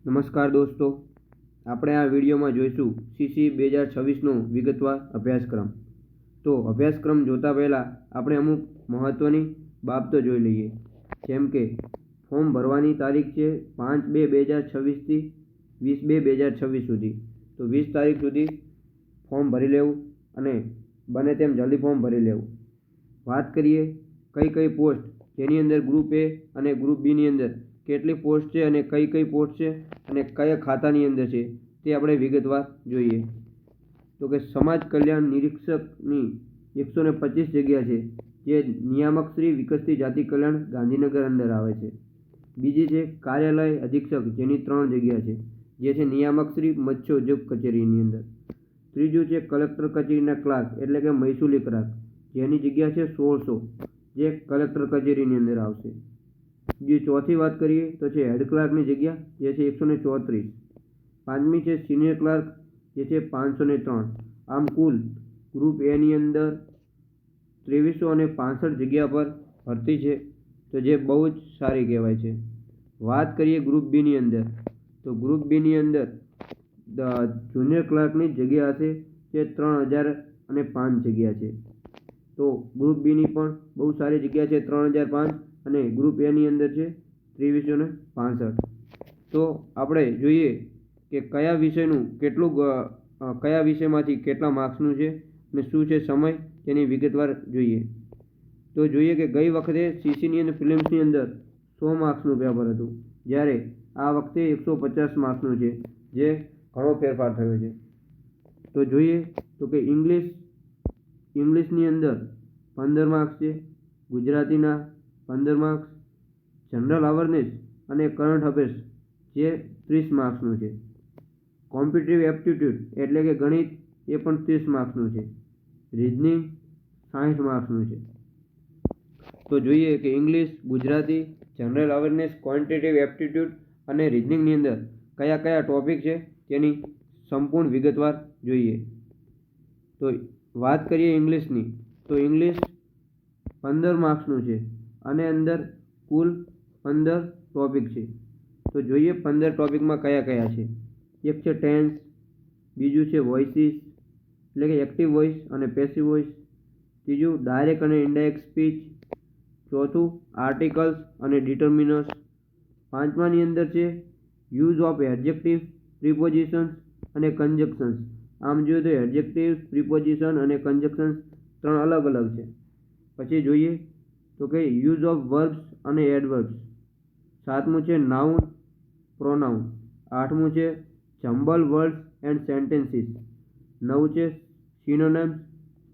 નમસ્કાર દોસ્તો, આપણે આ વિડીયોમાં જોઈશું CC 2026નો વિગતવાર અભ્યાસક્રમ. તો અભ્યાસક્રમ જોતા પહેલાં આપણે અમુક મહત્ત્વની બાબતો જોઈ લઈએ. જેમ કે ફોર્મ ભરવાની તારીખ છે 5/2/2026થી 20/2/2026 સુધી. તો 20 તારીખ સુધી ફોર્મ ભરી લેવું અને બને તેમ જલ્દી ફોર્મ ભરી લેવું. વાત કરીએ કઈ કઈ પોસ્ટ જેની અંદર ગ્રુપ A અને ગ્રુપ Bની અંદર કેટલી પોસ્ટ છે અને કઈ કઈ પોસ્ટ છે અને કયા ખાતાની અંદર છે તે આપણે વિગતવાર જોઈએ. તો કે સમાજ કલ્યાણ નિરીક્ષકની 125 જગ્યા છે, જે નિયામક શ્રી વિકસતી જાતિ કલ્યાણ ગાંધીનગર અંદર આવે છે. બીજી છે કાર્યાલય અધિક્ષક, જેની 3 જગ્યા છે, જે છે નિયામક શ્રી મત્સ્ય ઉદ્યોગ કચેરીની અંદર. ત્રીજું છે કલેક્ટર કચેરીના ક્લાર્ક એટલે કે મહેસૂલી ક્લાર્ક, જેની જગ્યા છે 1600, જે કલેક્ટર કચેરીની અંદર આવશે. જે ચોથી વાત કરીએ તો છે હેડ ક્લાર્કની જગ્યા, જે છે 134. પાંચમી છે સિનિયર ક્લાર્ક, જે છે 503. આમ કુલ ગ્રુપ Aની અંદર 2365 જગ્યા પર ભરતી છે, તો જે બહુ જ સારી કહેવાય છે. વાત કરીએ ગ્રુપ Bની અંદર, તો ગ્રુપ Bની અંદર જુનિયર ક્લાર્કની જગ્યા હશે, જે 3005 જગ્યા છે. તો ગ્રુપ Bની પણ બહુ સારી જગ્યા છે 3005, અને ગ્રુપ Aની અંદર છે 2365. તો આપણે જોઈએ કે કયા વિષયનું કેટલું કયા વિષયમાંથી કેટલા માર્ક્સનું છે અને શું છે સમય, તેની વિગતવાર જોઈએ. તો જોઈએ કે ગઈ વખતે CCની અને ફિલ્મ્સની અંદર 100 માર્ક્સનું પેપર હતું, જ્યારે આ વખતે 150 માર્ક્સનું છે, જે ઘણો ફેરફાર થયો છે. તો જોઈએ તો કે ઇંગ્લિશની અંદર 15 માર્ક્સ છે, ગુજરાતીના 15 માર્ક્સ, જનરલ અવેરનેસ અને કરંટ અફેર્સ જે 30 માર્ક્સનું છે, કોમ્પિટિટિવ એપ્ટિટ્યૂડ એટલે કે ગણિત એ પણ 30 માર્ક્સનું છે, રીઝનિંગ 60 માર્ક્સનું છે. તો જોઈએ કે English, Gujarati, general awareness, quantitative aptitude અને રીઝનિંગની અંદર કયા કયા ટોપિક છે તેની સંપૂર્ણ વિગતવાર જોઈએ. તો વાત કરીએ ઇંગ્લિશની, તો ઇંગ્લિશ 15 માર્ક્સનું છે અને અંદર કુલ 15 ટોપિક છે. તો જોઈએ 15 ટોપિકમાં કયા કયા છે. એક છે ટેન્સ, બીજું છે વોઇસીસ એટલે કે એક્ટિવ વોઇસ અને પેસિવ વોઇસ, ત્રીજું ડાયરેક્ટ અને ઇનડાયરેક્ટ સ્પીચ, ચોથું આર્ટિકલ્સ અને ડિટર્મિનર્સ, પાંચમાની અંદર છે યુઝ ઓફ એડજેક્ટિવ્સ, પ્રિપોઝિશન્સ અને કન્જક્શન્સ. આમ જોઈએ તો એડજેક્ટિવ્સ, પ્રિપોઝિશન અને કન્જક્શન્સ 3 અલગ અલગ છે. પછી જોઈએ તો કે યુઝ ઓફ વર્બ્સ અને એડવર્બ્સ, સાતમું છે નાઉન, પ્રોનાઉન, આઠમું છે જમ્બલ વર્ડ્સ એન્ડ સેન્ટેન્સીસ, 9 છે સિનોનિમ્સ,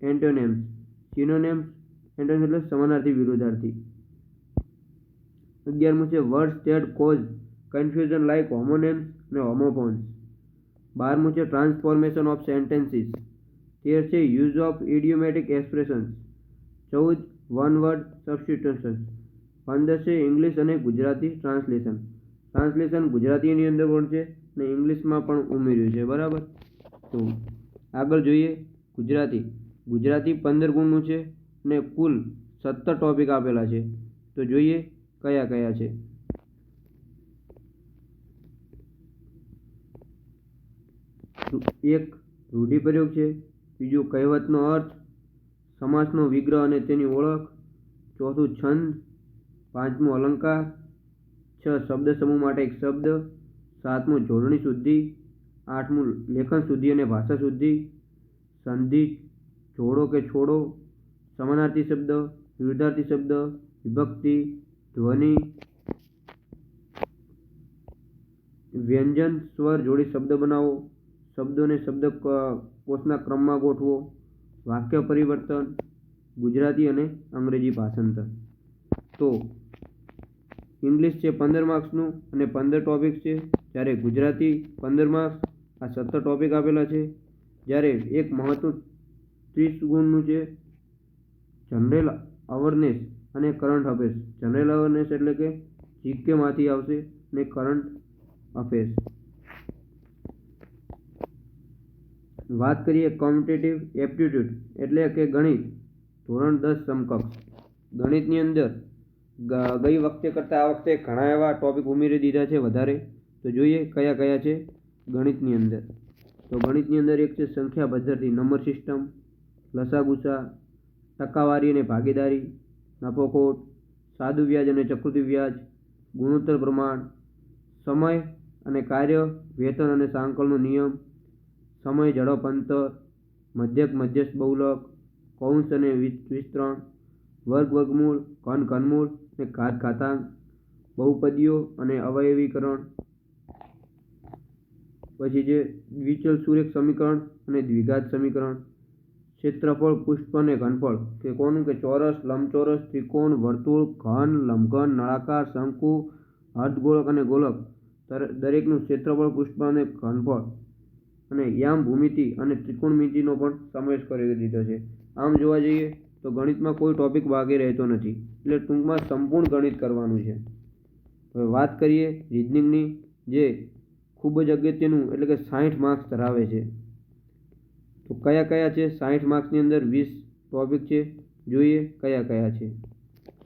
એન્ટોનિમ્સ. સિનોનિમ્સ એન્ટોનિમ્સ એટલે સમાનાર્થી, વિરુદ્ધાર્થી. 11મું છે words that cause confusion like homonyms અને હોમોફોન્સ. 12મું છે ટ્રાન્સફોર્મેશન ઓફ સેન્ટેન્સીસ. 13 છે use of idiomatic expressions. 14 one word substitutions. 15 છે ઇંગ્લિશ અને ગુજરાતી ટ્રાન્સલેશન. ટ્રાન્સલેશન ગુજરાતીની અંદર પણ છે અને ઇંગ્લિશમાં પણ ઉમેર્યું છે, બરાબર. તો આગળ જોઈએ ગુજરાતી. ગુજરાતી 15 ગુણનું છે અને કુલ 17 ટોપિક આપેલા છે. તો જોઈએ કયા કયા છે. એક રૂઢિપ્રયોગ છે, બીજું કહેવતનો અર્થ, સમાસનો વિગ્રહ અને તેની ઓળખ, ચોથું છંદ, પાંચમું અલંકાર, 6 શબ્દ સમૂહ માટે એક શબ્દ, સાતમું જોડણી શુદ્ધિ, આઠમું લેખન શુદ્ધિ અને ભાષા શુદ્ધિ, સંધિ, જોડો કે છોડો, સમાનાર્થી શબ્દ, વિરુદ્ધાર્થી શબ્દ, વિભક્તિ, ધ્વનિ, વ્યંજન સ્વર જોડી શબ્દ બનાવો, શબ્દોને શબ્દકોશના ક્રમમાં ગોઠવો, વાક્ય પરિવર્તન, ગુજરાતી અને અંગ્રેજી ભાષાંતર. તો ઇંગ્લિશ છે 15 માર્ક્સનું અને 15 ટોપિક છે, જ્યારે ગુજરાતી 15 માર્ક્સ, આ 17 ટોપિક આપેલા છે. જ્યારે એક મહત્વનું 30 ગુણનું છે જનરલ અવેરનેસ અને કરંટ અફેર્સ. જનરલ અવેરનેસ એટલે કે જીકેમાંથી આવશે અને કરંટ અફેર્સ. વાત કરીએ કોમ્પિટિટિવ એપ્ટિટ્યૂડ એટલે કે ગણિત, ધોરણ 10 સમકક્ષ. ગણિતની અંદર ગઈ વખતે કરતાં આ વખતે ઘણા એવા ટોપિક ઉમેરી દીધા છે વધારે. તો તો જોઈએ કયા કયા છે ગણિતની અંદર. તો ગણિતની અંદર એક છે સંખ્યા પદ્ધતિ, નંબર સિસ્ટમ, લસાગુસા, ટકાવારી અને ભાગીદારી, નફોખોટ, સાદું વ્યાજ અને ચક્રવૃદ્ધિ વ્યાજ, ગુણોત્તર પ્રમાણ, સમય અને કાર્ય, વેતન અને સાંકળનો નિયમ, સમય ઝડપ અંતર, મધ્યક મધ્યસ્થ બહુલક, કૌંસ અને વિસ્તરણ, વર્ગ વર્ગમૂળ, ઘન ઘનમૂળ અને ઘાત ઘાતાંક, બહુપદીઓ અને અવયવીકરણ, પછી છે દ્વિચલ સુરેખ સમીકરણ અને દ્વિઘાત સમીકરણ, ક્ષેત્રફળ, પૃષ્ઠ અને ઘનફળ કે કોનું કે ચોરસ, લંબચોરસ, ત્રિકોણ, વર્તુળ, ઘન, લંબઘન, નળાકાર, શંકુ, અર્ધગોળક અને ગોળક દરેકનું ક્ષેત્રફળ, પૃષ્ઠ અને ઘનફળ અને યામ ભૂમિતિ અને ત્રિકોણમિતિનો પણ સમાવેશ કરી દીધો છે. આમ જોવા જઈએ તો ગણિતમાં કોઈ ટોપિક બાકી રહેતો નથી, એટલે ટૂંકમાં સંપૂર્ણ ગણિત કરવાનું છે. હવે વાત કરીએ રીઝનિંગની, જે ખૂબ જ અગત્યનું એટલે કે 60 માર્ક્સ ધરાવે છે. તો કયા કયા છે 60 માર્ક્સની અંદર 20 ટોપિક છે, જોઈએ કયા કયા છે.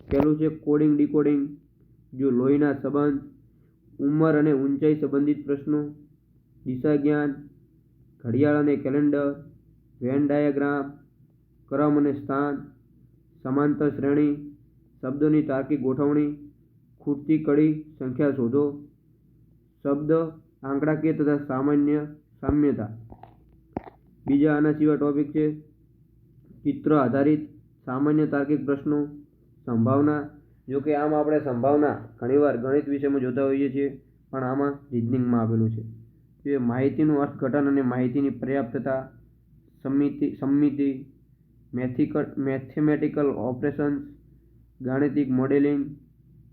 પહેલું છે કોડિંગ ડીકોડિંગ, જો લોહીના સંબંધ, ઉંમર અને ઊંચાઈ સંબંધિત પ્રશ્નો, દિશા જ્ઞાન, ઘડિયાળ અને કેલેન્ડર, વેન ડાયાગ્રામ, ક્રમ અને સ્થાન, સમાંતર શ્રેણી, શબ્દોની તાર્કિક ગોઠવણી, ખૂટતી કડી, સંખ્યા શોધો, શબ્દ આંકડાકીય તથા સામ્યતા. બીજા આના સિવાય ટોપિક છે ચિત્ર આધારિત સામાન્ય તાર્કિક પ્રશ્નો, સંભાવના. જો કે આમ આપણે સંભાવના ઘણીવાર ગણિત વિષયમાં જોતા હોઈએ છીએ, પણ આમાં રીઝનિંગમાં આપેલું છે. તે માહિતીનું અર્થઘટન અને માહિતીની પર્યાપ્તતા, સમમિતિ, મેથેમેટિકલ ઓપરેશન્સ, ગાણિતિક મોડેલિંગ,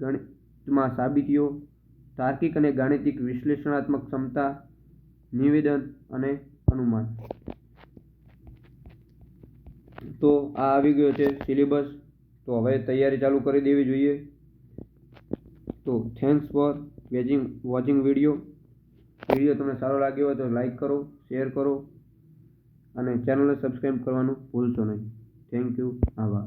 ગણિતમાં સાબિતીઓ, તાર્કિક અને ગાણિતિક વિશ્લેષણાત્મક ક્ષમતા, નિવેદન અને અનુમાન. તો આ આવી ગયો છે સિલેબસ. તો હવે તૈયારી ચાલુ કરી દેવી જોઈએ. તો thanks for watching video. Video તમને સારો લાગ્યો હોય તો લાઈક કરો, શેર કરો અને ચેનલને સબસ્ક્રાઈબ કરવાનું ભૂલશો નહીં. Thank you. આભાર.